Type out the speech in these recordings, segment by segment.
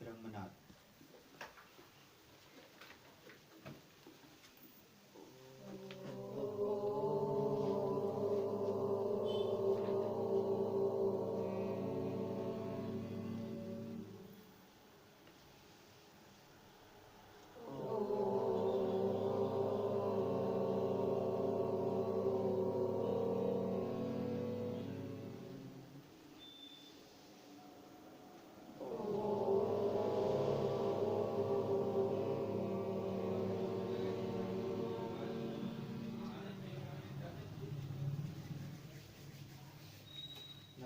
બ્રહ્મનાથ.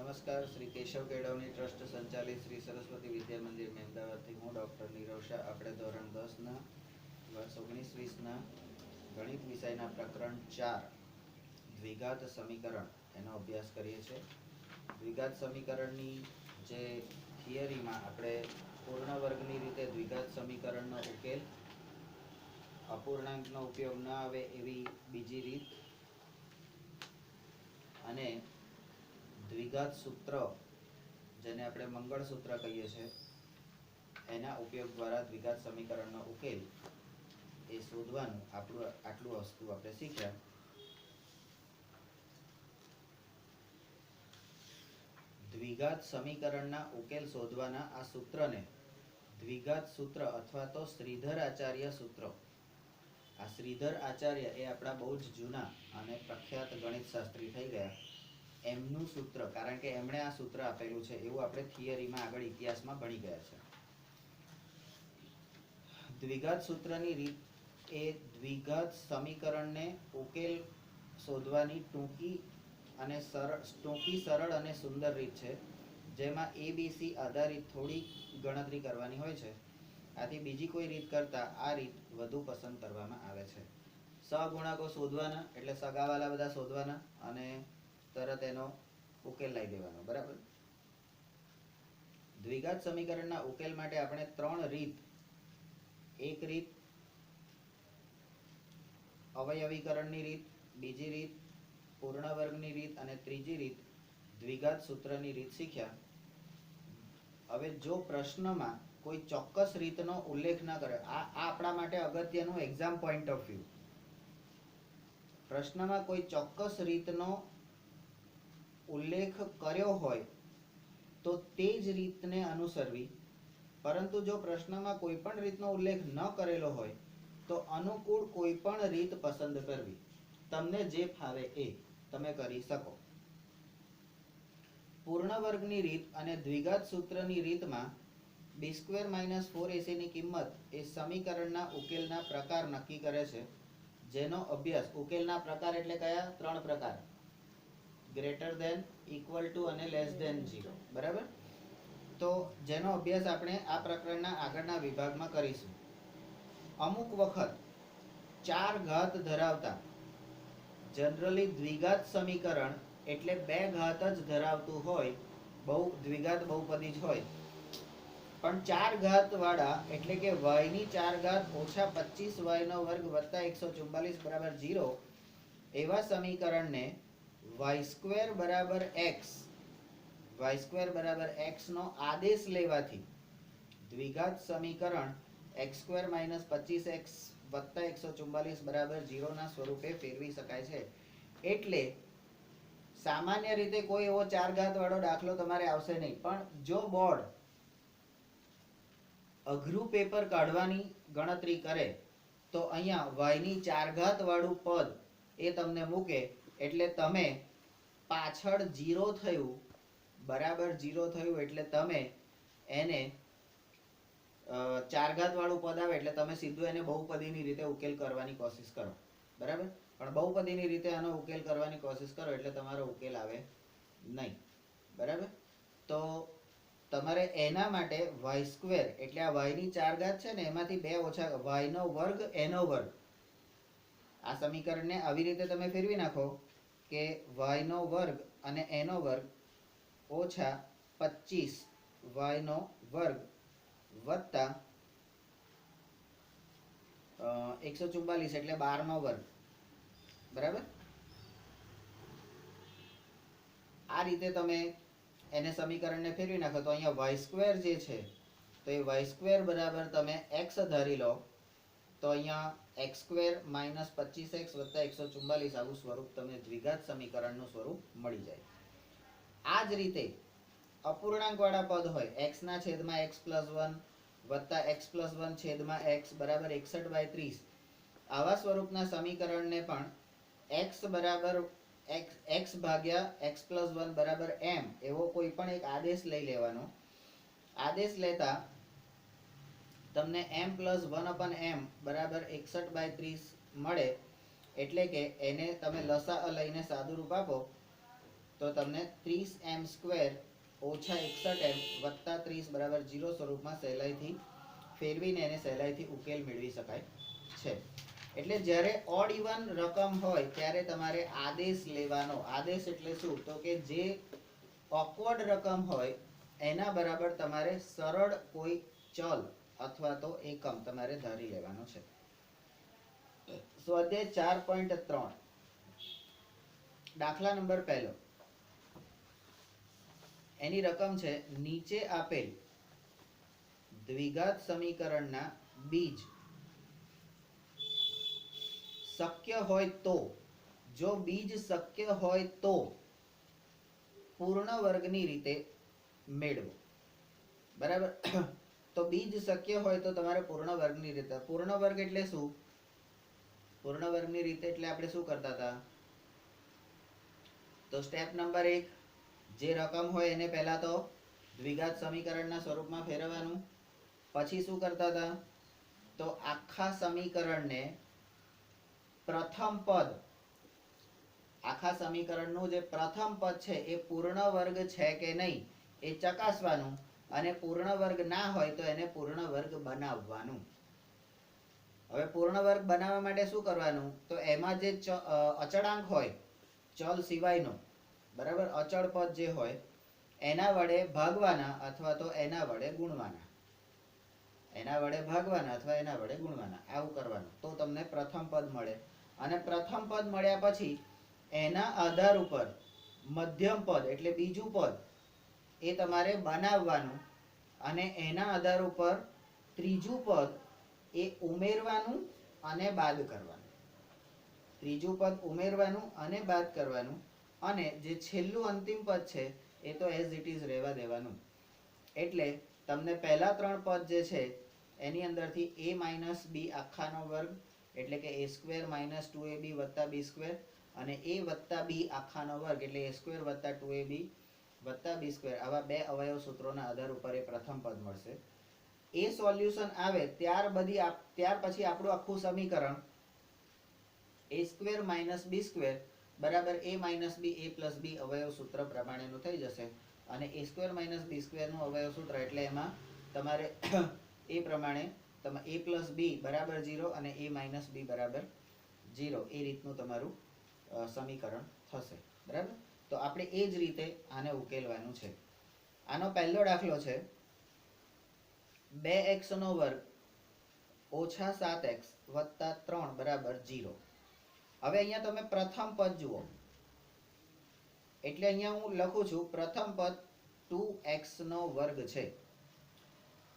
નમસ્કાર. શ્રી કેશવ કેળવણી ટ્રસ્ટ સંચાલિત શ્રી સરસ્વતી વિદ્યા મંદિર મહેમદાવાદથી હું ડૉક્ટર નીરવ શાહ. આપણે ધોરણ 10ના વર્ષ 19-20ના ગણિત વિષયના પ્રકરણ 4 દ્વિઘાત સમીકરણ એનો અભ્યાસ કરીએ છીએ. દ્વિઘાત સમીકરણની જે થિયરીમાં આપણે પૂર્ણ વર્ગની રીતે દ્વિઘાત સમીકરણનો ઉકેલ, અપૂર્ણાંકનો ઉપયોગ ન આવે એવી બીજી રીત અને દ્વિઘાત સૂત્ર, જેને આપણે મંગળસૂત્ર કહીએ છીએ, એના ઉપયોગ દ્વારા દ્વિઘાત સમીકરણનો ઉકેલ એ શોધવાનું આટલું વસ્તુ આપણે શીખ્યા. દ્વિઘાત સમીકરણના ઉકેલ શોધવાના આ સૂત્રને દ્વિઘાત સૂત્ર અથવા તો શ્રીધર આચાર્ય સૂત્ર. આ શ્રીધર આચાર્ય એ આપણા બહુ જ જૂના અને પ્રખ્યાત ગણિત શાસ્ત્રી થઈ ગયા. એમનું સૂત્ર, કારણ કે એમણે આ સૂત્ર આપેલું છે એવું આપણે થિયરીમાં આગળ ઇતિહાસમાં ભણી ગયા છે. દ્વિઘાત સૂત્રની રીત એ દ્વિઘાત સમીકરણને ઉકેલ શોધવાની ટૂંકી, સરળ અને સુંદર રીત છે, જેમાં ABC આધારિત થોડી ગણતરી કરવાની હોય છે. આથી બીજી કોઈ રીત કરતાં આ રીત વધુ પસંદ કરવામાં આવે છે. સહગુણકો શોધવાના, એટલે સગાવાલા બધા શોધવાના અને તરત એનો ઉકેલ લાવી દેવાનો. બરાબર. દ્વિઘાત સમીકરણના ઉકેલ માટે આપણે 3 રીત, એક રીત અવયવીકરણની રીત, બીજી રીત પૂર્ણ વર્ગની રીત અને ત્રીજી રીત દ્વિઘાત સૂત્રની રીત શીખ્યા. હવે જો પ્રશ્નમાં કોઈ ચોક્કસ રીતનો ઉલ્લેખ ન કરે, આ આપણા માટે અગત્યનું એક્ઝામ પોઈન્ટ ઓફ વ્યૂ. પ્રશ્નમાં કોઈ ચોક્કસ રીતનો ઉલ્લેખ કર્યો હોય તો તે જ રીતને અનુસરવી, પરંતુ જો પ્રશ્નમાં કોઈ પણ રીતનો ઉલ્લેખ ન કરેલો હોય તો અનુકૂળ કોઈ પણ રીત પસંદ કરવી. તમને જે ફાવે એ તમે કરી શકો. પૂર્ણ વર્ગની રીત અને દ્વિઘાત સૂત્રની રીતમાં b² - 4ac ની કિંમત એ સમીકરણના ઉકેલના પ્રકાર નક્કી કરે છે, જેનો અભ્યાસ, ઉકેલના પ્રકાર એટલે કયા? 3 પ્રકાર: ગ્રેટર ધેન, ઇક્વલ ટુ અને લેસ ધેન 0. બરાબર. તો જેનો અભ્યાસ આપણે આ પ્રકરણના આગળના વિભાગમાં કરીશું. અમુક વખત 4 ઘાત ધરાવતા, જનરલી દ્વિઘાત સમીકરણ એટલે 2 ઘાત જ ધરાવતું હોય, દ્વિઘાત બહુપદી જ હોય, પણ 4 ઘાત વાળા એટલે કે y ની 4 ઘાત ઓછા 25y² વત્તા 144 0 એવા સમીકરણને y² x નો આદેશ લેવાથી દ્વિઘાત સમીકરણ x² - 25x વત્તા 144 0 ના સ્વરૂપે ફેરવી શકાય છે. એટલે સામાન્ય રીતે કોઈ એવો 4 ઘાત વાળો દાખલો તમારે આવશે નહીં, પણ જો બોર્ડ અઘરું પેપર કાઢવાની ગણતરી કરે તો અહીંયા y ની 4 ઘાત વાળું પદ એ તમને મૂકે, એટલે તમે પાછળ 0 થયું બરાબર 0 થયું એટલે તમે એને 4 ઘાત વાળું પદ આવે એટલે તમે સીધું એને બહુપદીની રીતે ઉકેલ કરવાની કોશિશ કરો. બરાબર. પણ બહુપદીની રીતે આનો ઉકેલ કરવાની કોશિશ કરો એટલે તમારો ઉકેલ આવે નહીં. બરાબર. તો તમારે એના માટે y² એટલે આ y ની 4 ઘાત છે ને, એમાંથી 2 ઓછા y² n², આ સમીકરણને આવી રીતે તમે ફેરવી નાખો કે y² અને n² ઓછા 25y² વત્તા 144 એટલે 12². બરાબર. આ રીતે તમે એને સમીકરણને ફેરવી નાખો તો અહીંયા y² જે છે તો એ વાય સ્ક્વેર બરાબર તમે એક્સ ધારી લો તો અહીંયા એક્સ સ્ક્વેર માઇનસ 25x વત્તા 144 આવું સ્વરૂપ તમને દ્વિઘાત સમીકરણનું સ્વરૂપ મળી જાય. આ જ રીતે અપૂર્ણાંકવાળા પદ હોય x ના છેદમાં x પ્લસ 1 વત્તા x પ્લસ 1 છેદમાં x બરાબર 61/30 આવા સ્વરૂપના સમીકરણને પણ x બરાબર x ભાગ્યા x પ્લસ 1 બરાબર m એવો કોઈ પણ એક આદેશ લઈ લેવાનો. આદેશ લેતા તમને m પ્લસ 1/m બરાબર 61/30 મળે. એટલે કે એને તમે લસા લઈને સાદુરૂપ આપો તો તમને 30m સ્ક્વેર ઓછા 61m વત્તા 30 બરાબર 0 સ્વરૂપમાં સહેલાઈથી ફેરવીને એને સહેલાઈથી ઉકેલ મેળવી શકાય છે. એટલે જ્યારે ઓડ ઇવન રકમ હોય ત્યારે તમારે આદેશ લેવાનો. આદેશ એટલે શું? તો કે જે ઓકવર્ડ રકમ હોય એના બરાબર તમારે સરળ કોઈ ચલ અથવા તો એકમ તમારે ધારી લેવાનો છે. સ્વાધ્યાય 4.3 દાખલા નંબર પહેલો. એની રકમ છે નીચે આપેલ દ્વિઘાત સમીકરણના બીજ શક્ય હોય તો, જો બીજ શક્ય હોય તો પૂર્ણ વર્ગની રીતે મેળવો. બરાબર? તો બીજ શક્ય હોય તો તમારે પૂર્ણ વર્ગની રીતે. પૂર્ણ વર્ગ એટલે શું? પૂર્ણ વર્ગની રીતે એટલે આપણે શું કરતા હતા? તો સ્ટેપ નંબર 1, જે રકમ હોય એને પહેલા તો દ્વિઘાત સમીકરણના સ્વરૂપમાં ફેરવવાનું. પછી શું કરતા હતા? તો આખા સમીકરણને પ્રથમ પદ, આખા સમીકરણનું જે પ્રથમ પદ છે એ પૂર્ણ વર્ગ છે કે નહીં એ ચકાસવાનું, અને પૂર્ણ વર્ગ ના હોય તો એને પૂર્ણ વર્ગ બનાવવાનું. હવે પૂર્ણ વર્ગ બનાવવા માટે શું કરવાનું? તો એમાં જે અચળાંક હોય, ચલ સિવાયનો, બરાબર, અચળ પદ જે હોય એના વડે ભાગવાના અથવા તો એના વડે ગુણવાના. એના વડે ભાગવાના અથવા એના વડે ગુણવાના, આવું કરવાનું. તો તમને પ્રથમ પદ મળે. અને પ્રથમ પદ મળ્યા પછી એના આધાર ઉપર મધ્યમ પદ એટલે બીજું પદ એ તમારે બનાવવાનું, અને એના આધાર ઉપર ત્રીજું પદ એ ઉમેરવાનું અને બાદ કરવાનું. ત્રીજું પદ ઉમેરવાનું અને બાદ કરવાનું, અને જે છેલ્લું અંતિમ પદ છે એ તો એઝ ઇટ ઇઝ રહેવા દેવાનું. એટલે તમને પહેલા 3 પદ જે છે એની અંદરથી a માઇનસ b આખાનો વર્ગ એટલે કે a સ્ક્વેર માઇનસ 2ab વત્તા b સ્ક્વેર, અને a વત્તા b આખાનો વર્ગ એટલે a સ્ક્વેર વત્તા 2ab વત્તા b સ્ક્વેર, આવા બે અવયવ સૂત્રોના આધાર ઉપર એ પ્રથમ પદ મળશે. એ સોલ્યુશન આવે ત્યાર પછી આપણું આખું સમીકરણ a square minus b square બરાબર a minus b a plus b અવયવ સૂત્ર પ્રમાણેનું થઈ જશે. અને a સ્ક્વેર માઇનસ b સ્ક્વેરનું અવયવ સૂત્ર એટલે એમાં તમારે એ પ્રમાણે તમે a પ્લસ b બરાબર 0 અને a માઇનસ b બરાબર 0 એ રીતનું તમારું સમીકરણ થશે. બરાબર? તો આપણે એ જ રીતે આને ઉકેલવાનું છે. આનો પહેલો દાખલો છે 2x નો વર્ગ ઓછા 7x વત્તા 3 બરાબર 0. હવે અહીંયા તમે પ્રથમ પદ જુઓ, એટલે અહીંયા હું લખું છું પ્રથમ પદ 2x નો વર્ગ છે.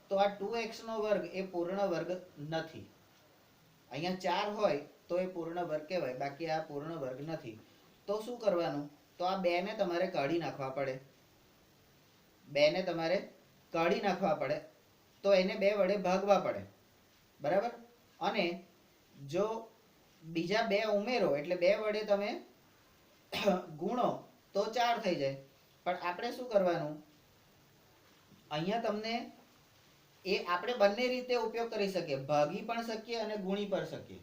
તો આ 2x નો વર્ગ એ પૂર્ણ વર્ગ નથી. અહીંયા 4 હોય તો એ પૂર્ણ વર્ગ કહેવાય, બાકી આ પૂર્ણ વર્ગ નથી. તો શું કરવાનું? તો આ 2 ને તમારે કાઢી નાખવા પડે. 2 ને તમારે કાઢી નાખવા પડે, તો એને 2 વડે ભાગવા પડે. બરાબર? અને જો બીજા 2 ઉમેરો એટલે 2 વડે તમે ગુણો તો 4 થઈ જાય. પણ આપણે શું કરવાનું? અહીંયા તમને એ આપણે બંને રીતે ઉપયોગ કરી શકીએ, ભાગી પણ શકીએ અને ગુણી પણ શકીએ.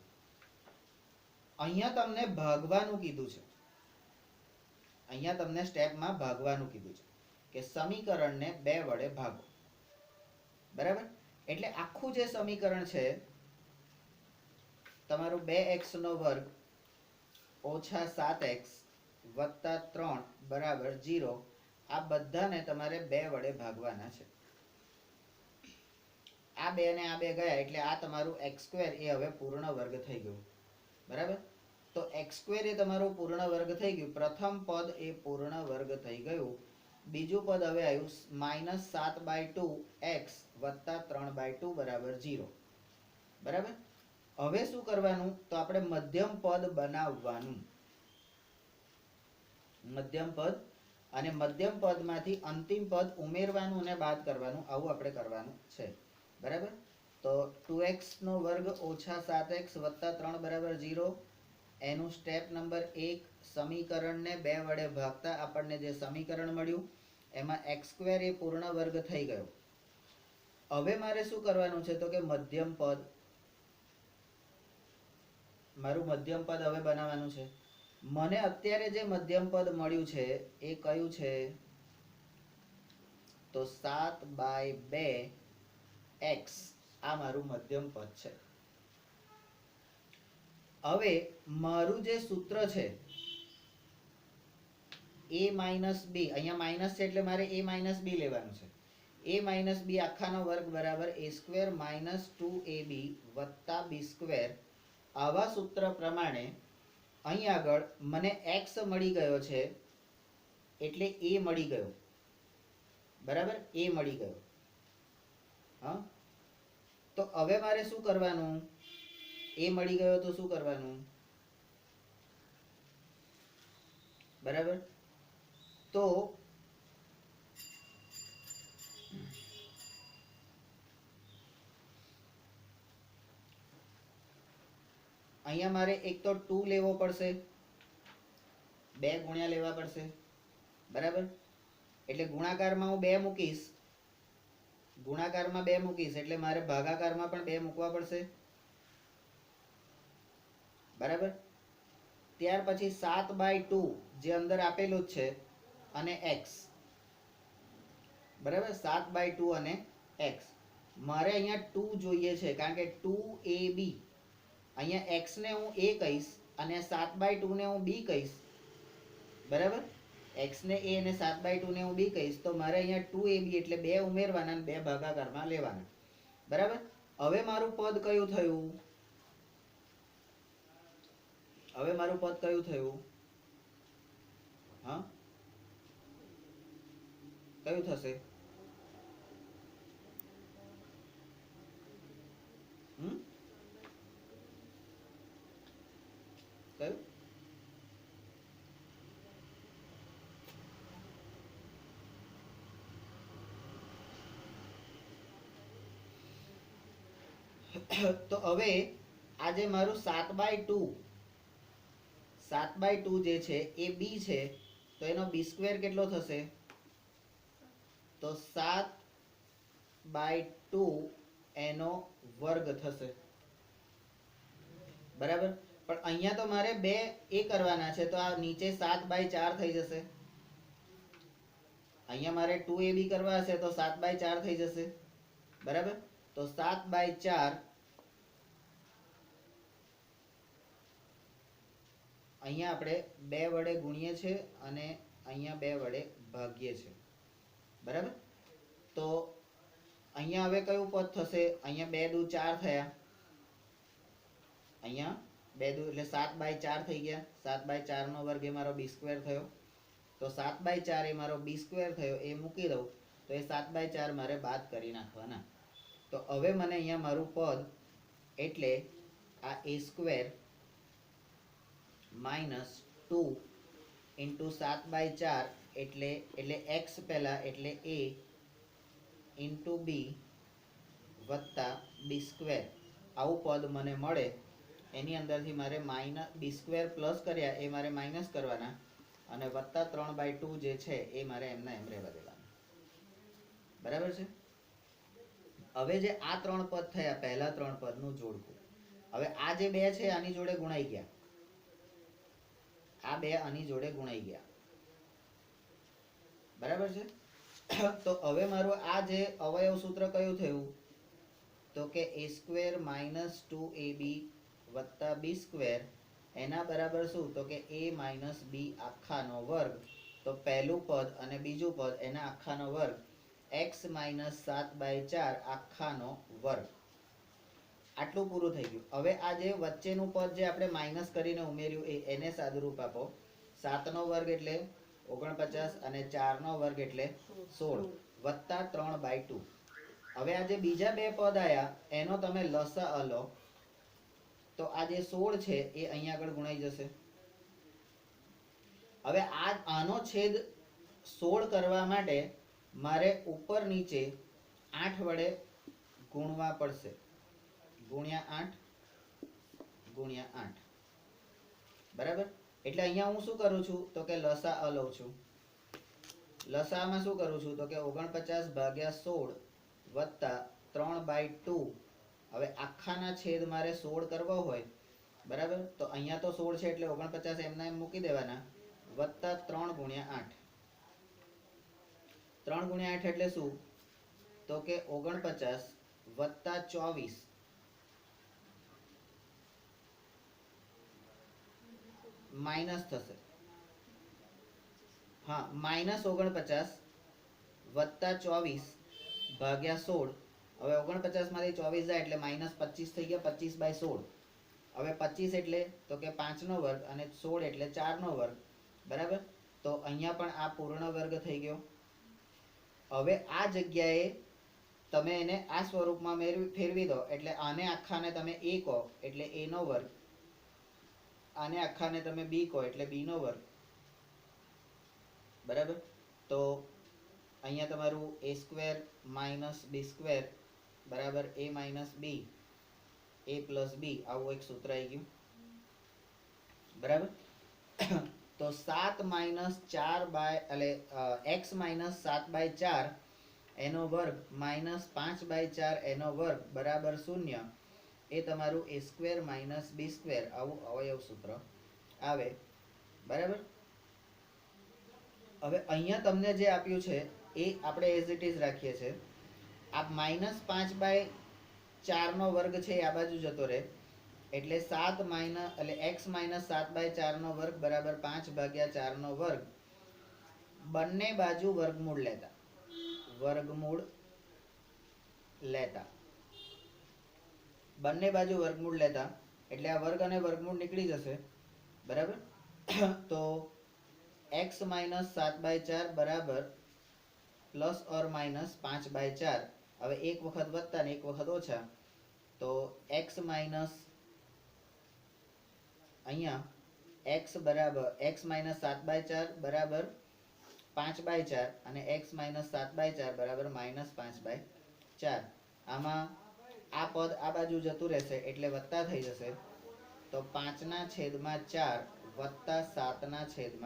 અહીંયા તમને ભાગવાનું કીધું છે. અહીંયા તમને સ્ટેપમાં ભાગવાનું કીધું છે કે સમીકરણને 2 વડે ભાગો. બરાબર? એટલે આખું જે સમીકરણ છે તમારું 2x નો વર્ગ ઓછા 7x વત્તા 3 બરાબર 0, આ બધાને તમારે 2 વડે ભાગવાના છે. આ 2 ને આ 2 ગયા એટલે આ તમારું x સ્ક્વેર એ હવે પૂર્ણ વર્ગ થઈ ગયું. બરાબર? તો x સ્ક્વેર એ તમારું પૂર્ણ વર્ગ થઈ ગયું. પ્રથમ પદ એ પૂર્ણ વર્ગ થઈ ગયું. બીજું પદ હવે આવ્યું -7/2x વત્તા 3/2 બરાબર 0. બરાબર. હવે શું કરવાનું, તો આપણે મધ્યમ પદ બનાવવાનું. મધ્યમ પદ, અને મધ્યમ પદમાંથી અંતિમ પદ ઉમેરવાનું અને બાદ કરવાનું, આવું આપણે કરવાનું છે. બરાબર. તો 2x નો વર્ગ ઓછા 7x વત્તા 3 બરાબર 0. એનું સ્ટેપ નંબર 1, સમીકરણને 2 વડે ભાગતા આપણને જે સમીકરણ મળ્યું એમાં x² એ પૂર્ણ વર્ગ થઈ ગયો. હવે મારે શું કરવાનું છે, તો કે મધ્યમ પદ, મારું મધ્યમ પદ હવે બનાવવાનું છે. મને અત્યારે જે મધ્યમ પદ મળ્યું છે એ કયું છે, તો 7/2x આ મારું મધ્યમ પદ છે. હવે મારું જે સૂત્ર છે a માઇનસ b, અહીંયા માઇનસ છે એટલે મારે a માઇનસ b લેવાનું છે. a માઇનસ b આખાનો વર્ગ બરાબર a² માઇનસ 2ab વત્તા b². આવા સૂત્ર પ્રમાણે અહીં આગળ મને x મળી ગયો છે એટલે a મળી ગયો. બરાબર, a મળી ગયો. હા, તો હવે મારે શું કરવાનું, a મળી ગયો તો શું કરવાનું, બરાબર. તો અહીંયા મારે એક તો 2 લેવો પડશે, 2 ગુણ્યા લેવા પડશે. બરાબર, એટલે ગુણાકારમાં હું 2 મૂકીશ, ગુણાકારમાં 2 મૂકીશ એટલે મારે ભાગાકારમાં પણ 2 મૂકવા પડશે. બરાબર. ત્યાર પછી 7/2 જે અંદર આપેલું જ છે અને x. બરાબર, 7/2 અને x. મારે અહીંયા 2 જોઈએ છે કારણ કે 2ab, અહીંયા x ને હું a કહીશ અને 7/2 ને હું b કહીશ. બરાબર, x ને a અને 7/2 ને હું b કહીશ, તો મારે અહીંયા 2ab એટલે 2 ઉમેરવાના અને 2 ભાગાકારમાં લેવાના. બરાબર. હવે મારું પદ કયું થયું, હવે મારું પદ કયું થયું, હા કયું થશે, કયું, તો હવે આ જે મારું 7/2 જે છે એ b છે, તો એનો b² કેટલો થશે, તો 7/2 એનો વર્ગ થશે. બરાબર, પણ અહીંયા તો મારે 2 એ કરવાના છે, તો આ નીચે 7/4 થઈ જશે. અહીંયા મારે 2ab કરવા હશે તો 7/4 થઈ જશે. બરાબર, તો 7/4 અહીંયા આપણે 2 વડે ગુણીએ છીએ અને અહીંયા 2 વડે ભાગીએ છીએ. બરાબર, તો અહીંયા હવે કયું પદ થશે, અહીંયા 2 દુ 4 થયા, અહીંયા 2 દુ એટલે 7/4 થઈ ગયા. 7/4 નો વર્ગ એ મારો b² થયો, તો 7/4 એ મારો b² થયો, એ મૂકી દઉં તો એ 7/4 મારે બાદ કરી નાખવાના. તો હવે મને અહીંયા મારું પદ એટલે આ a² માઇનસ 2 ઇન્ટુ 7/4 એટલે x પહેલા એટલે a ઇન્ટુ b વત્તા b², આવું પદ મને મળે. એની અંદરથી મારે b² પ્લસ કર્યા એ મારે માઇનસ કરવાના અને વત્તા 3/2 જે છે એ મારે એમના એમ રહેવા દેવાના. બરાબર છે. હવે જે આ 3 પદ થયા, પહેલા 3 પદનું જોડકું, હવે આ જે 2 છે આની જોડે ગુણાઈ ગયા, આ 2 આની જોડે ગુણાઈ ગયા. બરાબર છે. તો હવે મારું આ જે અવયવ સૂત્ર કયું થયું, તો કે a² માઇનસ 2ab વત્તા b² એના બરાબર શું, તો કે a માઇનસ b આખાનો વર્ગ. તો પહેલું પદ અને બીજું પદ એના આખાનો વર્ગ, x માઇનસ 7/4 આખાનો વર્ગ. આટલું પૂરું થઈ ગયું. હવે આ જે વચ્ચેનું પદ જે આપણે માઇનસ કરીને ઉમેર્યું એને સાદુરૂપ આપો. 7 નો વર્ગ એટલે 49 અને 4 નો વર્ગ એટલે 16 વત્તા 3/2. હવે આ જે બીજા બે પદ આયા એનો તમે લસા લો તો આ જે 16 છે એ અહીંયા આગળ ગુણાઈ જશે. હવે આનો છેદ 16 કરવા માટે મારે ઉપર નીચે 8 વડે ગુણવા પડશે. ગુણ્યા 8 બરાબર. એટલે અહીંયા હું શું કરું છું તો કે લસા લઉં છું. લસામાં શું કરું છું તો કે 49 ભાગ્યા 16 વત્તા 3/2. હવે આખાના છેદ મારે 16 કરવો હોય બરાબર, તો અહીંયા તો 16 છે એટલે 49 એમના એમ મૂકી દેવાના વત્તા 3 ગુણ્યા 8. 3 ગુણ્યા 8 એટલે શું તો કે 49 વત્તા 24 માઇનસ થશે. હા, માઇનસ 49 વત્તા 24 ભાગ્યા 16. હવે 49 માંથી 24 જાય એટલે માઇનસ 25 થઈ ગયા. 25/16. હવે 25 એટલે તો કે 5 નો વર્ગ અને 16 એટલે 4 નો વર્ગ બરાબર. તો અહીંયા પણ આ પૂર્ણ વર્ગ થઈ ગયો. હવે આ જગ્યાએ તમે એને આ સ્વરૂપમાં ફેરવી દો એટલે આને આખાને તમે a કહો એટલે a નો વર્ગ, આને આખાને તમે b કહો એટલે b નો વર્ગ બરાબર. તો અહીંયા તમારું a² - b² બરાબર a - b a + b આવું એક સૂત્ર આવી ગયું બરાબર. તો 7 - 4 x - 7/4 એનો વર્ગ -5/4 એનો વર્ગ બરાબર 0. એ તમારું a² - b² આવું અવયવ સૂત્ર આવે બરાબર. હવે અહીંયા તમને જે આપ્યું છે એ આપણે એઝ ઇટ ઇઝ રાખીએ છીએ. આ -5/4 નો વર્ગ છે એ આ બાજુ જતો રહે એટલે 7 એટલે x - 7/4 નો વર્ગ બરાબર 5/4 નો વર્ગ. બંને બાજુ વર્ગમૂળ લેતા બંને બાજુ વર્ગમૂળ લેતા એટલે આ વર્ગ અને વર્ગમૂળ નીકળી જશે બરાબર. તો x - 7/4 બરાબર ±5/4. હવે એક વખત વત્તા ને એક વખત ઓછા તો x માઇનસ અહીંયા x - 7/4 બરાબર 5/4 અને x - 7/4 બરાબર -5/4. આમાં આ પદ આ બાજુ જતું રહેશે એટલે વત્તા થઈ જશે. તો 5/4 વત્તા 7/4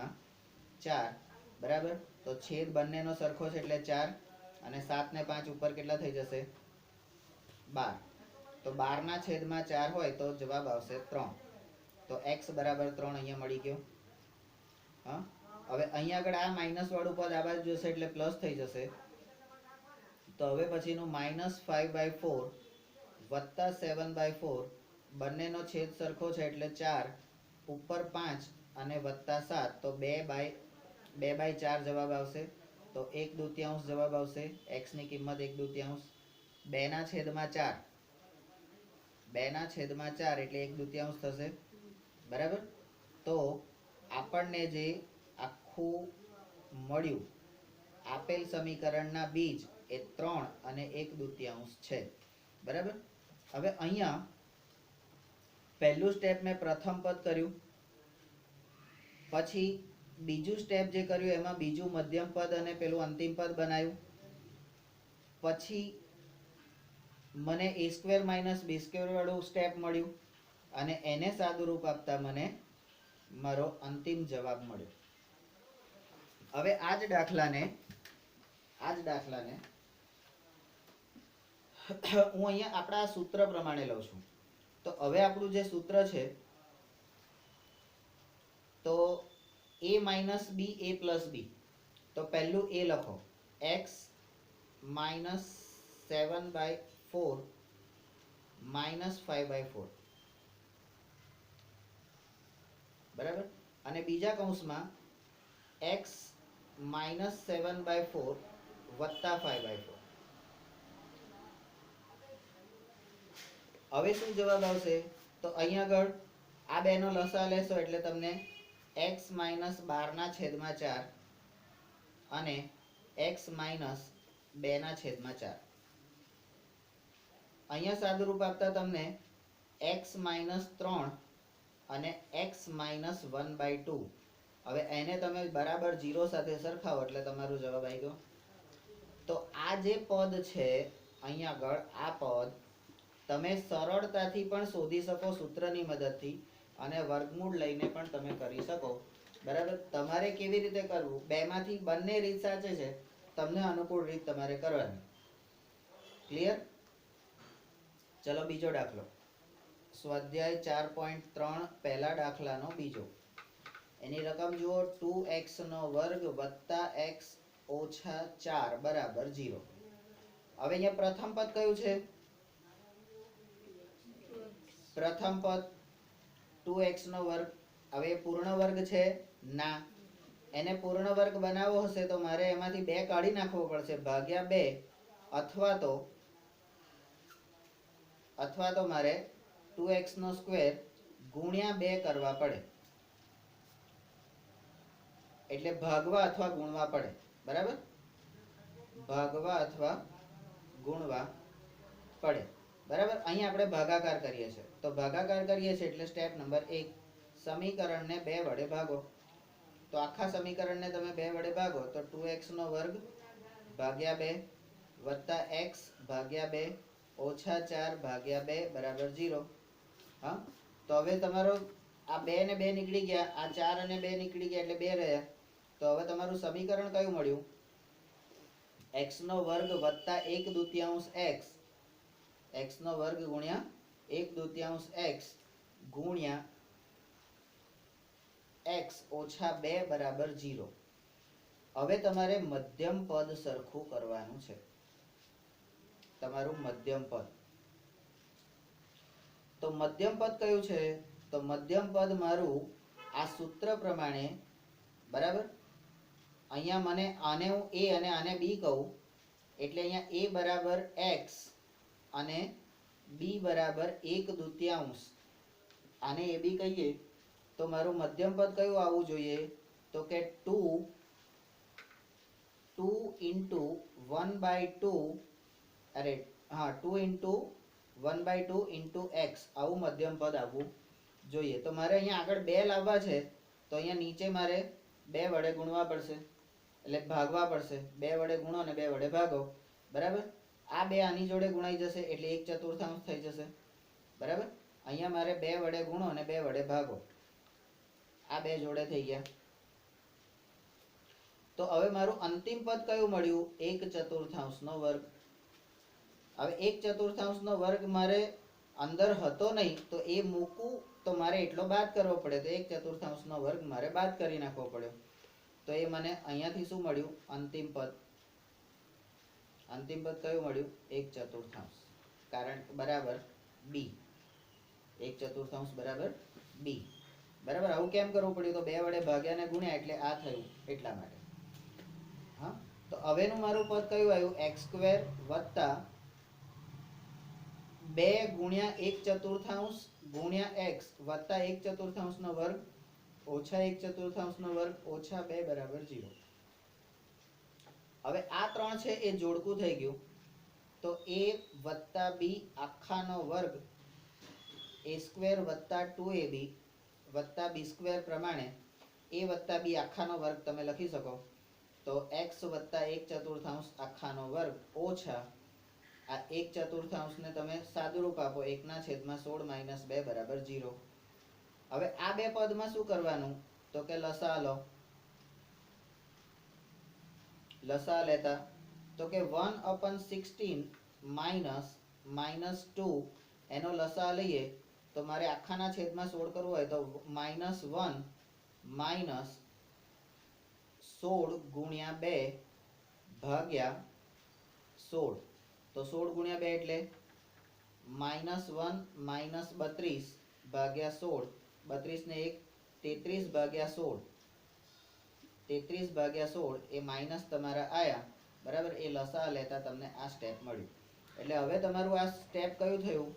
બરાબર. તો છેદ બંનેનો સરખો છે એટલે 4 અને 7 ને 5 ઉપર કેટલા થઈ જશે 12. તો 12/4 હોય તો જવાબ આવશે 3. તો x બરાબર 3 અહીંયા મળી ગયો. હા, હવે અહીંયા આગળ આ માઇનસ વાળું પદ આ બાજુ જશે એટલે પ્લસ થઈ જશે. તો હવે પછીનું -5/4 વત્તા 7/4 બંનેનો છેદ સરખો છે એટલે 4 ઉપર 5 અને વત્તા 7 તો 2/4 જવાબ આવશે. તો 1/2 જવાબ આવશે. x ની કિંમત 1/2 2/4 2/4 એટલે 1/2 થશે બરાબર. તો આપણને જે આખું મળ્યું આપેલ સમીકરણના બીજ એ 3 અને 1/2 છે બરાબર. હવે અહીંયા પહેલું સ્ટેપ મેં પ્રથમ પદ કર્યું, પછી બીજું સ્ટેપ જે કર્યું એમાં બીજું મધ્યમ પદ અને પેલું અંતિમ પદ બનાવ્યું. પછી મને a² - b² વાળું સ્ટેપ મળ્યું અને એને સાદું રૂપ આપતા મને મારો અંતિમ જવાબ મળ્યો. હવે આ જ દાખલાને હું અહીંયા આપણા સૂત્ર પ્રમાણે લઉં છું. તો હવે આપણું જે સૂત્ર છે તો a - b a + b. તો પહેલું a લખો x - 7/4 -5/4 બરાબર. અને બીજા કૌંસમાં x - 7/4 વત્તા 5/4. હવે શું જવાબ આવશે તો અહીંયા આગળ આ બેનો લસા લેશો એટલે તમને x - 12/4 અને x - 2/4 અહીંયા સાદુરૂપ આપતા તમને x માઇનસ 3 અને x માઇનસ 1/2. હવે એને તમે બરાબર 0 સાથે સરખાવો એટલે તમારો જવાબ આવી ગયો. તો આ જે પદ છે અહીંયા આગળ, આ પદ તમે સરળતાથી પણ શોધી શકો સૂત્રની મદદથી, અને વર્ગમૂળ લઈને પણ તમે કરી શકો. બરાબર. તમારે કેવી રીતે કરવું, બેમાંથી બંને રીત સાચી છે, તમને અનુકૂળ રીત તમારે કરવાની. ક્લિયર? ચલો બીજો દાખલો, સ્વાધ્યાય 4.3 પહેલા દાખલાનો બીજો. એની રકમ જુઓ, 2x નો વર્ગ વત્તા x ઓછા 4 બરાબર 0. હવે અહીંયા પ્રથમ પદ કયું છે? પ્રથમ પદ 2x નો વર્ગ. હવે પૂર્ણ વર્ગ છે? ના. એને પૂર્ણ વર્ગ બનાવવો હશે તો મારે એમાંથી 2 કાઢી નાખવો પડશે, ભાગ્યા 2, અથવા તો મારે 2x નો સ્ક્વેર ગુણ્યા 2 કરવા પડે. એટલે ભાગવા અથવા ગુણવા પડે. બરાબર? ભાગવા અથવા ગુણવા પડે. બરાબર. અહીં આપણે ભાગાકાર કરીએ છીએ, તો ભાગાકાર કરીએ છીએ એટલે સ્ટેપ નંબર 1, સમીકરણને 2 વડે ભાગો. તો આખા સમીકરણને તમે 2 વડે ભાગો તો 2x નો વર્ગ ભાગ્યા 2 વત્તા x ભાગ્યા 2 ઓછા 4 ભાગ્યા 2 બરાબર 0. હા, તો હવે તમારો આ 2 ને 2 નીકળી ગયા, આ 4 અને 2 નીકળી ગયા એટલે 2 રહ્યા. તો હવે તમારું સમીકરણ કયું મળ્યું? x નો વર્ગ વત્તા 1/2 x, x નો વર્ગ ગુણ્યા 1/2 x ગુણ્યા x ઓછા 2 બરાબર 0. હવે તમારે મધ્યમ પદ સરખું કરવાનું છે, તમારું મધ્યમ પદ. તો મધ્યમ પદ કયું છે? તો મધ્યમ પદ મારું આ સૂત્ર પ્રમાણે, બરાબર, અહીંયા મને આને હું a અને આને b કહું, એટલે અહીંયા a બરાબર x અને b બરાબર 1/2. આને a b કહીએ તો મારું મધ્યમ પદ કયું આવવું જોઈએ? તો કે 2 into 1/2, અરે હા 2 into 1/2 into x, આવું મધ્યમ પદ આવવું જોઈએ. તો મારે અહીંયા આગળ 2 લાવવા છે તો અહીંયા નીચે મારે 2 વડે ગુણવા પડશે, એટલે ભાગવા પડશે. 2 વડે ગુણો અને 2 વડે ભાગો. બરાબર. આ 2 આની જોડે ગુણાઈ જશે એટલે 1/4 થઈ જશે. બરાબર. અહીંયા મારે 2 વડે ગુણો અને 2 વડે ભાગો. આ 2 જોડે થઈ ગયા. તો હવે મારું અંતિમ પદ કયું મળ્યું? 1/4 નો વર્ગ. હવે 1/4 નો વર્ગ મારે અંદર હતો નહીં તો એ મૂકું તો મારે એટલો બાદ કરવો પડે, તો 1/4 નો વર્ગ મારે બાદ કરી નાખવો પડ્યો. તો એ મને અહીંયાથી શું મળ્યું? અંતિમ પદ. અંતિમ પદ કયું મળ્યું? 1/4, કારણ બરાબર b. 1/4 બરાબર b. બરાબર. આવું કેમ કરવું પડ્યું? તો 2 વડે ભાગ્યા ને ગુણ્યા એટલે આ થયું, એટલા માટે. હા, તો હવેનું મારું પદ કયું આવ્યું? x² વત્તા 2 ગુણ્યા 1/4 ગુણ્યા x વત્તા 1/4 નો વર્ગ ઓછા 1/4 નો વર્ગ ઓછા 2 બરાબર 0. હવે આ 3 છે એ જોડકું થઈ ગયું, તો a વત્તા b આખાનો વર્ગ a² વત્તા 2ab વત્તા b² પ્રમાણે a વત્તા b આખાનો વર્ગ તમે લખી શકો. તો x વત્તા 1/4 આખાનો વર્ગ ઓછા આ 1/4 ને તમે સાદુરૂપ આપો, 1/16 માઇનસ 2 બરાબર 0. હવે આ બે પદમાં શું કરવાનું? તો કે લસા લો. લસા લેતા તો કે 1/16 માઇનસ -2 એનો લસા લઈએ તો મારે આખાના છેદમાં 16 કરવું હોય તો -1 માઇનસ 16 ગુણ્યા 2 ભાગ્યા 16. તો 16 ગુણ્યા 2 એટલે -1 માઇનસ 32 ભાગ્યા 16. 32 ને 1 33 ભાગ્યા 16. 33 ભાગ્યા 16 એ માઇનસ તમારા આયા. બરાબર. એ લસા લેતા તમને આ સ્ટેપ મળ્યું. એટલે હવે તમારું આ સ્ટેપ કયું થયું?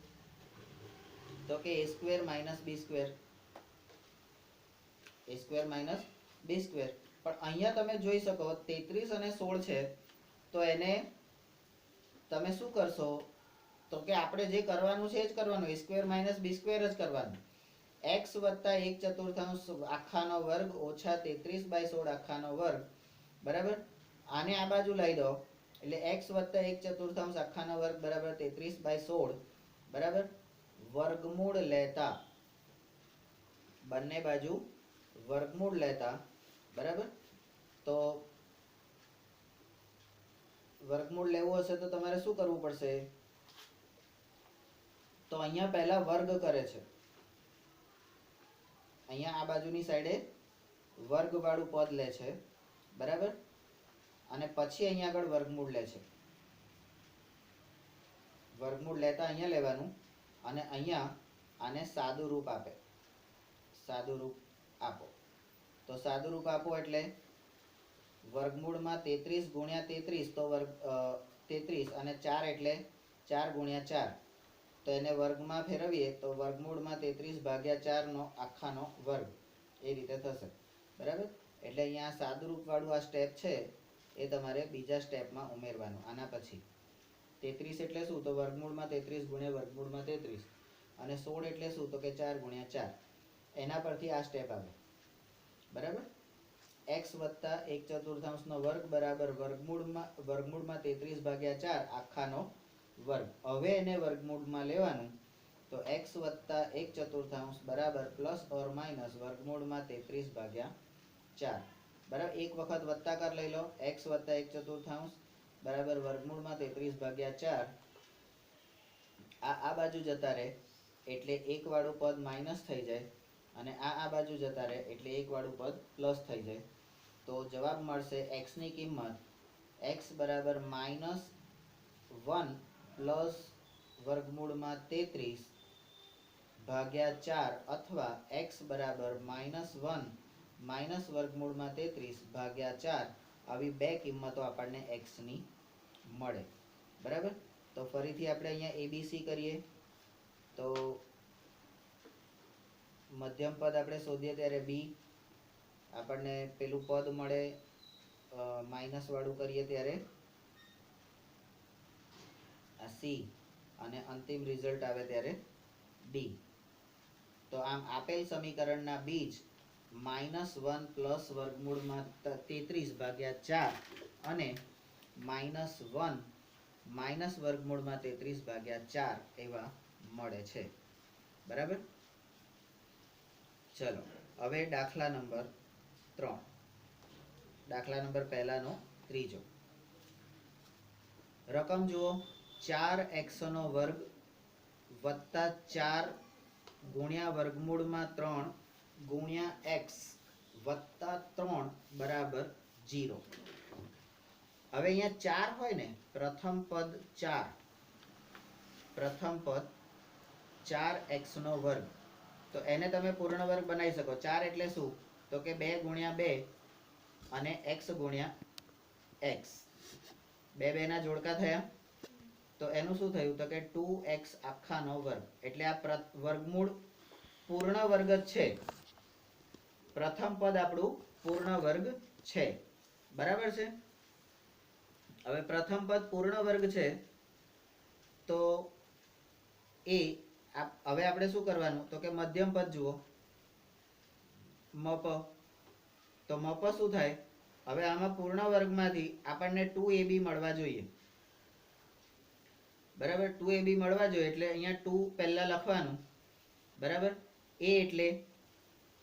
તો કે a² minus b². a² minus b². પણ અહીંયા તમે જોઈ શકો 33 અને 16 છે તો એને તમે શું કરશો? તો કે આપણે જે કરવાનું છે એ જ કરવાનું, a square minus b square જ કરવાનું. x વત્તા 1/4 આખાનો વર્ગ ઓછા 33/16 આખાનો વર્ગ બરાબર. આને આ બાજુ લઈ દો એટલે x વત્તા 1/4 આખાનો વર્ગ બરાબર 33/16 બરાબર. વર્ગમૂળ લેતા બંને બાજુ વર્ગમૂળ લેતા બરાબર. તો વર્ગમૂળ લેવું હશે તો તમારે શું કરવું પડશે? તો અહીંયા પહેલા વર્ગ કરે છે, અહીંયા આ બાજુની સાઈડે વર્ગ વાળું પદ લે છે બરાબર. અને પછી અહીંયા આગળ વર્ગમૂળ લે છે. વર્ગમૂળ લેતા અહીંયા લેવાનું અને અહીંયા આને સાદું રૂપ આપે. સાદું રૂપ આપો તો સાદું રૂપ આપો એટલે વર્ગમૂળમાં 33 ગુણ્યા 33 તો વર્ગ 33 અને 4 એટલે 4 ગુણ્યા 4 તો એને વર્ગમાં ફેરવીએ તો વર્ગમૂળમાં 33 ભાગ્યા 4 નો આખાનો વર્ગ એ રીતે થશે બરાબર. એટલે અહીંયા સાદું રૂપ વાળું આ સ્ટેપ છે એ તમારે બીજા સ્ટેપમાં ઉમેરવાનું. આના પછી 33 એટલે શું? તો વર્ગમૂળમાં 33 ગુણ્યા વર્ગમૂળમાં 33 અને 16 એટલે શું? તો કે 4 ગુણ્યા 4. એના પરથી આ સ્ટેપ આવે બરાબર. x વત્તા 1/4 નો વર્ગ બરાબર વર્ગમૂળમાં 33 ભાગ્યા 4 આખાનો વર્ગ. હવે એને વર્ગમૂળમાં લેવાનું તો x વત્તા 1/4 બરાબર પ્લસ ઓર માઇનસ વર્ગમૂળમાં 33 ભાગ્યા 4 બરાબર. એક વખત વત્તાકાર લઈ લો, x વત્તા 1/4 બરાબર વર્ગમૂળમાં 33 ભાગ્યા 4. આ બાજુ જતા રહે એટલે એક વાળું પદ માઇનસ થઈ જાય અને આ બાજુ જતા રહે એટલે એક વાળું પદ પ્લસ થઈ જાય. તો જવાબ મળશે x ની કિંમત x બરાબર -1 પ્લસ વર્ગમૂળમાં 33 ભાગ્યા 4 અથવા x બરાબર -1 માઇનસ વર્ગમૂળમાં 33 ભાગ્યા 4. આવી બે કિંમતો આપણને x ની મળે બરાબર. તો ફરીથી આપણે અહીંયા abc કરીએ તો મધ્યમ પદ આપણે શોધીએ ત્યારે b આપણને પેલું પદ મળે, માઇનસ વાળું કરીએ ત્યારે આ c અને અંતિમ રિઝલ્ટ આવે ત્યારે d. તો આમ આપેલ સમીકરણના બીજ -1 પ્લસ વર્ગમૂળમાં 33 ભાગ્યા 4 અને -1 માઇનસ વર્ગમૂળમાં 33 ભાગ્યા 4 એવા મળે છે બરાબર. ચલો હવે દાખલા નંબર 3. દાખલા નંબર પહેલાનો ત્રીજો. રકમ જુઓ 4x નો વર્ગ વત્તા 4 ગુણ્યા વર્ગમૂળમાં 3 ગુણ્યા x વત્તા 3 બરાબર 0. હવે અહીંયા 4 હોય ને, પ્રથમ પદ 4x નો વર્ગ તો એને તમે પૂર્ણ વર્ગ બનાવી શકો. 4 એટલે શું? તો કે 2 ગુણ્યા 2 અને x ગુણ્યા x. 2 ના જોડકા થયા તો એનું શું થયું? તો કે 2x આખાનો વર્ગ. એટલે આ વર્ગમૂળ પૂર્ણ વર્ગ જ છે. પ્રથમ પદ આપણું પૂર્ણ વર્ગ છે બરાબર છે. હવે પ્રથમ પદ પૂર્ણ વર્ગ છે તો એ હવે આપણે શું કરવાનું? તો કે મધ્યમ પદ જુઓ મપ. તો મપ શું થાય? હવે આમાં પૂર્ણ વર્ગમાંથી આપણને 2ab મળવા જોઈએ બરાબર. 2ab મળવા જોઈએ એટલે અહીંયા 2 પહેલા લખવાનું બરાબર. a એટલે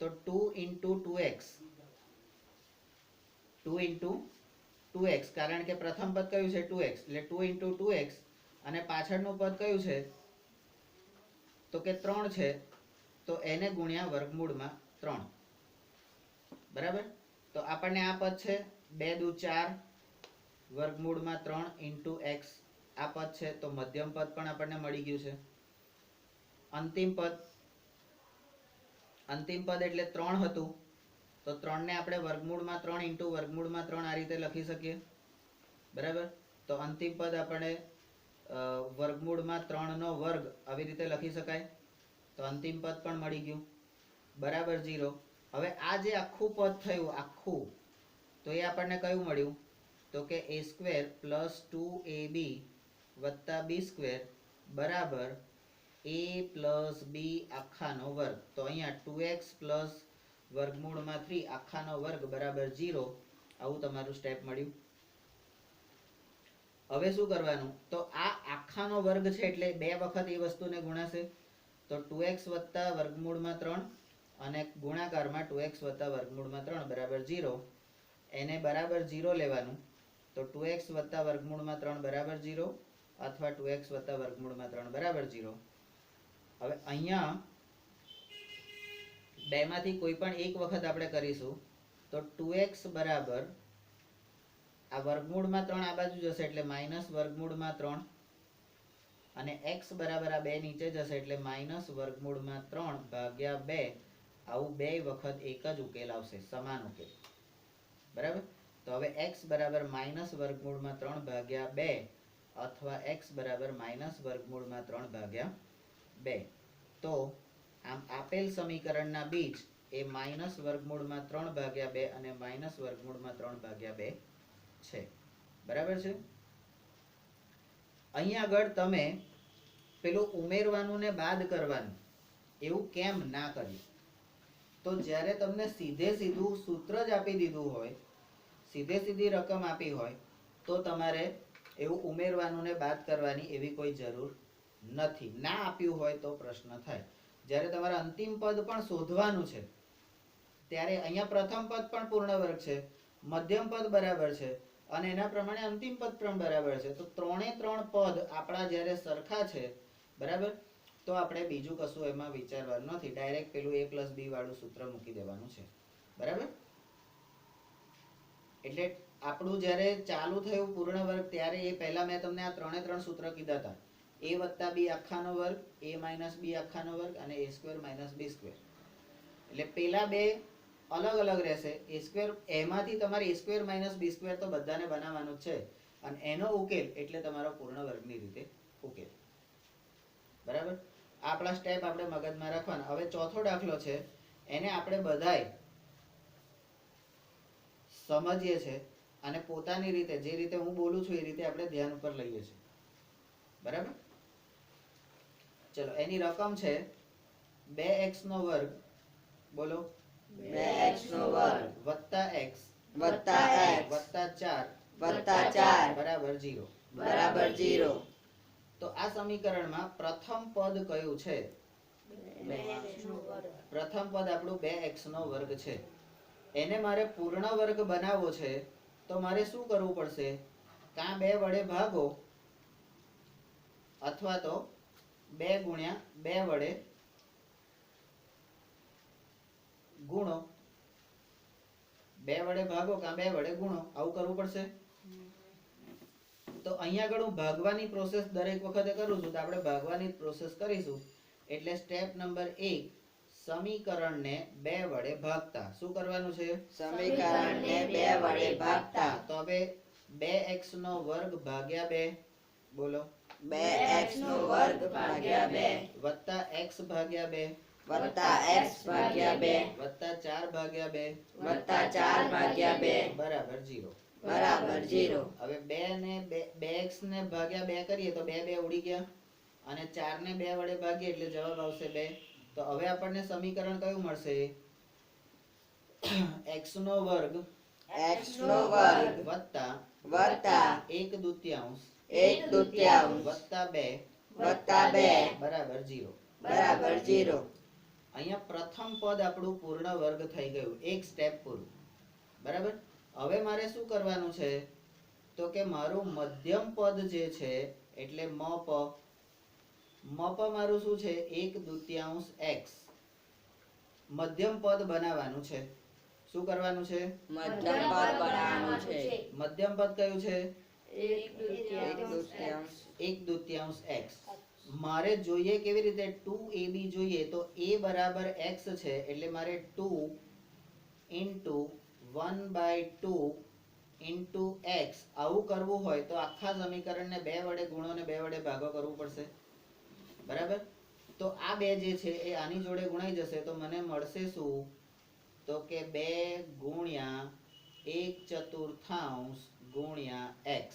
તો 2 × 2x 2 × 2x કારણ કે પ્રથમ પદ કયું છે? 2x એટલે 2 × 2x અને પાછળનું પદ કયું છે? તો કે 3 છે તો એને ગુણ્યા વર્ગમૂળમાં 3 બરાબર. તો આપણને આ પદ છે 2 દુ 4 વર્ગમૂળમાં 3 × x. આ પદ છે તો મધ્યમ પદ પણ આપણને મળી ગયું છે. અંતિમ પદ એટલે 3 હતું તો 3 ને આપણે વર્ગમૂળમાં 3 × વર્ગમૂળમાં 3 આ રીતે લખી શકીએ બરાબર. તો અંતિમ પદ આપણે વર્ગમૂળમાં 3 નો વર્ગ આવી રીતે લખી શકાય. તો અંતિમ પદ પણ મળી ગયું બરાબર 0. હવે આ જે આખું પદ થયું આખું તો એ આપણને કયું મળ્યું? તો કે a² + 2ab + b² બરાબર a પ્લસ બી આખાનો વર્ગ. તો અહીંયા 2x પ્લસ વર્ગમૂળમાં 3 આખાનો વર્ગ બરાબર 0. આવું તમારું સ્ટેપ મળ્યું. હવે શું કરવાનું? તો આ આખાનો વર્ગ છે એટલે બે વખત એ વસ્તુને ગુણાશે. તો 2x વત્તા વર્ગમૂળમાં 3 અને ગુણાકારમાં 2x વત્તા વર્ગમૂળમાં 3 બરાબર 0. એને બરાબર 0 લેવાનું. તો 2x વત્તા વર્ગમૂળમાં 3 બરાબર 0 અથવા 2x વત્તા વર્ગમૂળમાં 3 બરાબર 0. હવે અહીંયા બેમાંથી કોઈ પણ એક વખત આપણે કરીશું. તો 2x બરાબર આ વર્ગમૂળમાં 3 આ બાજુ જશે એટલે માઇનસ વર્ગમૂળમાં 3 અને x બરાબર આ બે નીચે જશે એટલે માઇનસ વર્ગમૂળમાં 3 ભાગ્યા 2. આવું બે વખત એક જ ઉકેલ આવશે, સમાન ઉકેલ. બરાબર. તો હવે x બરાબર માઇનસ વર્ગમૂળમાં 3 ભાગ્યા 2 અથવા x બરાબર માઇનસ વર્ગમૂળમાં 3 ભાગ્યા 2. તો આમ આપેલ સમીકરણના બીજ એ માઇનસ વર્ગમૂળમાં 3 ભાગ્યા 2 અને માઇનસ વર્ગમૂળમાં 3 ભાગ્યા 2 છે. બરાબર છે. અહીંયા આગળ તમે પેલું ઉમેરવાનું ને બાદ કરવાનું એવું કેમ ના કર્યું? તો જ્યારે તમને સીધે સીધું સૂત્ર જ આપી દીધું હોય, સીધે સીધી રકમ આપી હોય, તો તમારે એવું ઉમેરવાનું ને બાદ કરવાની એવી કોઈ જરૂર નથી. ના આપ્યું હોય તો પ્રશ્ન થાય. જ્યારે તમારે અંતિમ પદ પણ શોધવાનું છે ત્યારે અહીંયા પ્રથમ પદ પણ પૂર્ણ વર્ગ છે, મધ્યમ પદ બરાબર છે અને એના પ્રમાણે અંતિમ પદ પણ બરાબર છે. તો ત્રણે ત્રણ પદ આપણા જ્યારે સરખા છે, બરાબર, તો આપણે બીજું કશું એમાં વિચારવાનું નથી. ડાયરેક્ટ પેલું a પ્લસ બી વાળું સૂત્ર મૂકી દેવાનું છે. બરાબર. એટલે આપણું જ્યારે ચાલુ થયું પૂર્ણ વર્ગ ત્યારે એ પહેલા મેં તમને આ ત્રણે ત્રણ સૂત્ર કીધા હતા. a વત્તા બી આખાનો વર્ગ, a માઇનસ બી આખાનો વર્ગ અને a square minus B square. એટલે પેલા બે અલગ અલગ રહેશે. a સ્ક્વેર એમાંથી તમારે a square minus B square તો બધાને બનાવવાનું છે અને એનો ઉકેલ એટલે તમારો પૂર્ણ વર્ગની રીતે ઉકેલ. બરાબર. આપણા સ્ટેપ આપણે મગજમાં રાખવાના. હવે ચોથો દાખલો છે, એને આપણે બધાય સમજીએ છે અને પોતાની રીતે જે રીતે હું બોલું છું એ રીતે આપણે ધ્યાન ઉપર લઈએ છીએ. બરાબર. ચલો, એની રકમ છે 2x નો વર્ગ, બોલો, 2x નો વર્ગ વત્તા x વત્તા x વત્તા 4 વત્તા 4 બરાબર 0. બરાબર 0. તો આ સમીકરણમાં પ્રથમ પદ કયું છે? પ્રથમ પદ આપણું 2x નો વર્ગ છે. એને મારે પૂર્ણ વર્ગ બનાવવો છે તો મારે શું કરવું પડશે? કાં 2 વડે ભાગો અથવા તો 2 ગુણ્યા 2 વડે ગુણો. 2 વડે ભાગો કાં 2 વડે ગુણો, આવું કરવું પડશે. તો અહીંયા આગળ હું ભાગવાની પ્રોસેસ દરેક વખતે કરું છું, તો આપણે ભાગવાની પ્રોસેસ કરીશું. એટલે સ્ટેપ નંબર 1, સમીકરણને 2 વડે ભાગતા શું કરવાનું છે? સમીકરણને 2 વડે ભાગતા. તો હવે 2x નો વર્ગ ભાગ્યા 2, બોલો, 2x નો વર્ગ ભાગ્યા 2 વત્તા x ભાગ્યા 2 વત્તા x ભાગ્યા 2 વત્તા 4 ભાગ્યા 2 વત્તા 4 ભાગ્યા 2 બરાબર 0. બરાબર 0. હવે 2 ને 2x ને ભાગ્યા 2 કરીએ તો 2 2 ઉડી ગયા અને 4 ને 2 વડે ભાગીએ એટલે જવાબ આવશે 2. તો હવે આપણને સમીકરણ કયું મળશે? x નો વર્ગ x નો વર્ગ વત્તા વત્તા 1/2 1/2 વત્તા 2 વત્તા 2 બરાબર 0. બરાબર 0. અહીંયા પ્રથમ પદ આપણું પૂર્ણ વર્ગ થઈ ગયું, એક સ્ટેપ પૂરું. બરાબર. હવે મારે શું કરવાનું છે? તો કે મારું મધ્યમ પદ જે છે એટલે મપ મારું શું છે? 1/2 x મધ્યમ પદ બનાવવાનું છે. શું કરવાનું છે? મધ્યમ પદ બનાવવાનું છે. મધ્યમ પદ કયું છે? 1/2 x. મારે જોઈએ કેવી રીતે? 2ab જોઈએ તો a બરાબર x છે એટલે મારે 2 into 1/2 into x આવું કરવું હોય તો આખા સમીકરણને 2 વડે ગુણો ને 2 વડે ભાગો કરવું પડશે. બરાબર. તો આ બે જે છે એ આની જોડે ગુણાઈ જશે તો મને મળશે શું? તો કે 2 ગુણ્યા 1/4 ગુણ્યા x.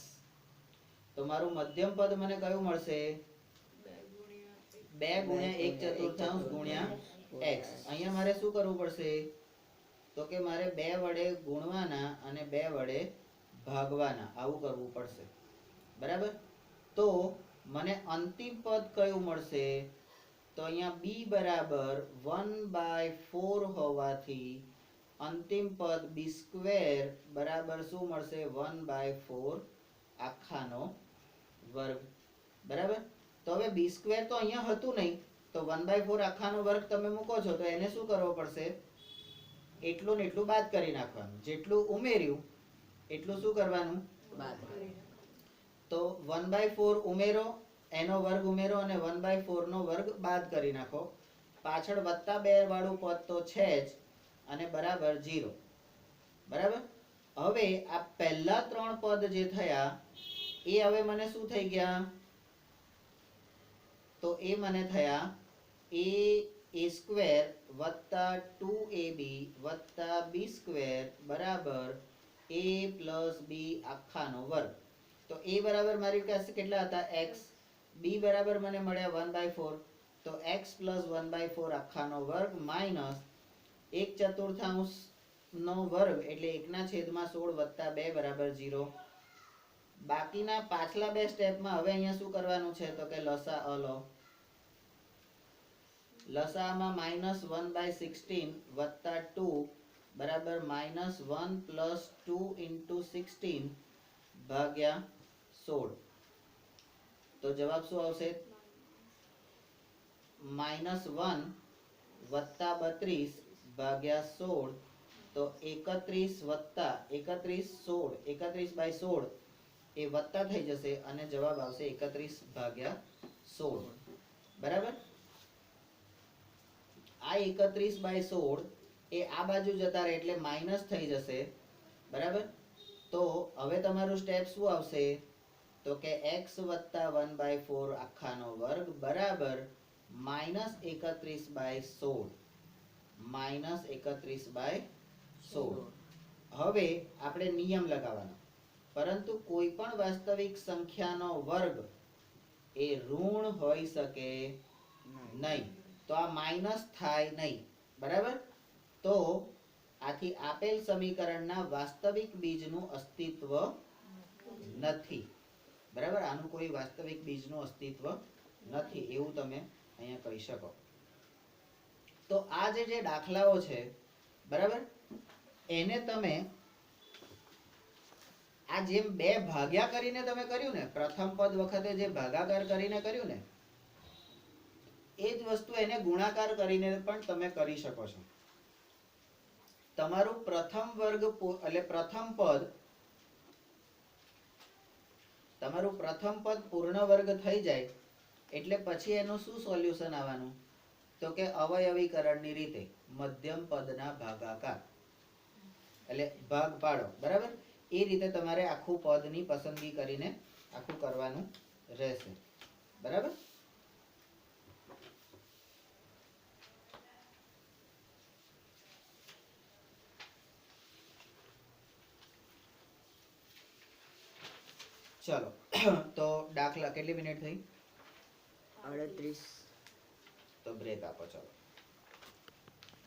તો મારું મધ્યમ પદ મને કયું મળશે? 2 ગુણ્યા 1/4 ગુણ્યા x. અહીંયા મારે શું કરવું પડશે? તો કે મારે 2 વડે ગુણવાના અને 2 વડે ભાગવાના, આવું કરવું પડશે. બરાબર? તો મને અંતિમ પદ કયું મળશે? તો અહીંયા b બરાબર 1/4 હોવાથી અંતિમ પદ b² બરાબર શું મળશે? 1/4 આખાનો વર્ગ. બરાબર? તો હવે b² તો અહીંયા હતું નહીં, તો 1/4 આખાનો વર્ગ તમે મૂકો છો તો એને શું કરવો પડશે? એટલું ને એટલું બાદ કરી નાખવાનું. જેટલું ઉમેર્યું એટલું શું કરવાનું? તો 1/4 ઉમેરો, એનો વર્ગ ઉમેરો અને 1/4 નો વર્ગ બાદ કરી નાખો. પાછળ +2 વાળું પદ તો છે જ અને બરાબર 0. બરાબર? હવે આ પહેલા 3 પદ જે થયા એ હવે મને શું થઈ ગયા? તો એ મને થયા a² + 2ab + b² બરાબર a + b આખાનો વર્ગ. તો a બરાબર મારી પાસે કેટલા હતા? x. b બરાબર મને મળ્યા 1/4. તો x + 1/4 આખાનો વર્ગ માઈનસ 1/4 નો વર્ગ એટલે 1/16 + 2 બરાબર 0. બાકીના પાછલા બે સ્ટેપમાં હવે અહીંયા શું કરવાનું છે? તો કે લસાઅ લો. લસાઅમાં -1/16 + 2 બરાબર -1 + 2 × 16 ભાગ્યા 16. તો જવાબ શું આવશે? -1 + 32 ભાગ્યા 16. તો 31 16 31/16 એ વત્તા થઈ જશે અને જવાબ આવશે 31/16. બરાબર? આ 31/16 એ આ બાજુ જતા રહે એટલે માઈનસ થઈ જશે. બરાબર? તો હવે તમારું સ્ટેપ શું આવશે? તો કે x + 1/4 આખાનો વર્ગ બરાબર -31/16 -31/16. હવે આપણે નિયમ લગાવવાનો. પરંતુ કોઈ પણ વાસ્તવિક સંખ્યાનો વર્ગ એ ઋણ હોઈ શકે નહીં. તો આ માઈનસ થાય નહીં. બરાબર? તો આથી આપેલ સમીકરણના વાસ્તવિક બીજનું અસ્તિત્વ નથી. બરાબર? આનું કોઈ વાસ્તવિક બીજનું અસ્તિત્વ નથી એવું તમે અહીંયા કહી શકો. તો આ જે દાખલાઓ છે, બરાબર, એને તમે આ જેમ 2 ભાગ્યા કરીને તમે કર્યું ને, પ્રથમ પદ વખતે જે ભાગાકાર કરીને કર્યું ને, એ જ વસ્તુ એને ગુણાકાર કરીને પણ તમે કરી શકો છો. તમારું પ્રથમ વર્ગ એટલે પ્રથમ પદ પૂર્ણ વર્ગ થઈ જાય એટલે પછી એનું શું સોલ્યુશન આવવાનું? તો કે અવયવીકરણની રીતે મધ્યમ પદના ભાગાકાર એટલે ભાગ પાડો. બરાબર? એ રીતે તમારે આખું પદની પસંદગી કરીને આખું કરવાનું રહેશે. બરાબર? ચલો તો દાખલા કેટલી મિનિટ થઈ? 38. તો બ્રેક આપો. ચલો.